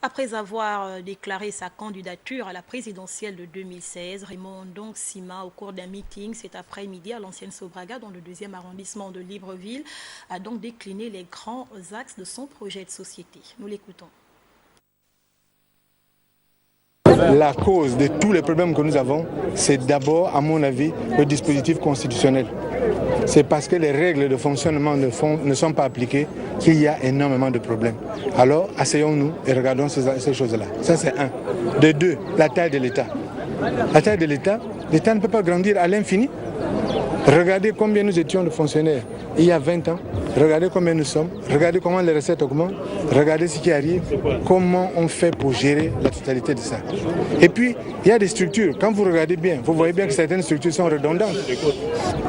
Après avoir déclaré sa candidature à la présidentielle de 2016, Raymond Ndong Sima, au cours d'un meeting cet après-midi à l'ancienne Sobraga, dans le 2e arrondissement de Libreville, a donc décliné les grands axes de son projet de société. Nous l'écoutons. La cause de tous les problèmes que nous avons, c'est d'abord, à mon avis, le dispositif constitutionnel. C'est parce que les règles de fonctionnement ne sont pas appliquées qu'il y a énormément de problèmes. Alors, asseyons-nous et regardons ces choses-là. Ça, c'est un. De deux, la taille de l'État. La taille de l'État ne peut pas grandir à l'infini. Regardez combien nous étions de fonctionnaires il y a 20 ans. Regardez combien nous sommes. Regardez comment les recettes augmentent. Regardez ce qui arrive. Comment on fait pour gérer la totalité de ça. Et puis, il y a des structures. Quand vous regardez bien, vous voyez bien que certaines structures sont redondantes.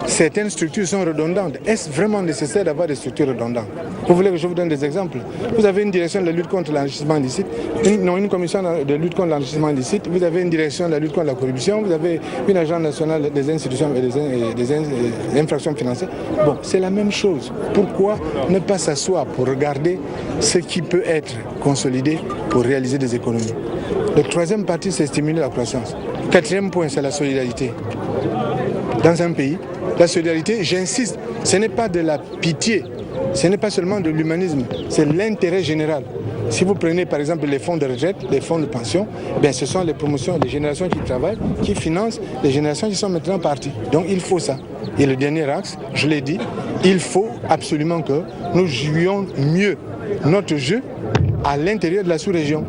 Certaines structures sont redondantes. Est-ce vraiment nécessaire d'avoir des structures redondantes? Vous voulez que je vous donne des exemples? Vous avez une direction de la lutte contre l'enrichissement illicite, une commission de lutte contre l'enrichissement illicite, vous avez une direction de la lutte contre la corruption, vous avez une agence nationale des institutions et des infractions financières. Bon, c'est la même chose. Pourquoi ne pas s'asseoir pour regarder ce qui peut être consolidé pour réaliser des économies? Le troisième parti, c'est stimuler la croissance. Quatrième point, c'est la solidarité. Dans un pays, la solidarité, j'insiste, ce n'est pas de la pitié, ce n'est pas seulement de l'humanisme, c'est l'intérêt général. Si vous prenez par exemple les fonds de retraite, les fonds de pension, bien, ce sont les promotions des générations qui travaillent, qui financent les générations qui sont maintenant parties. Donc il faut ça. Et le dernier axe, je l'ai dit, il faut absolument que nous jouions mieux notre jeu à l'intérieur de la sous-région.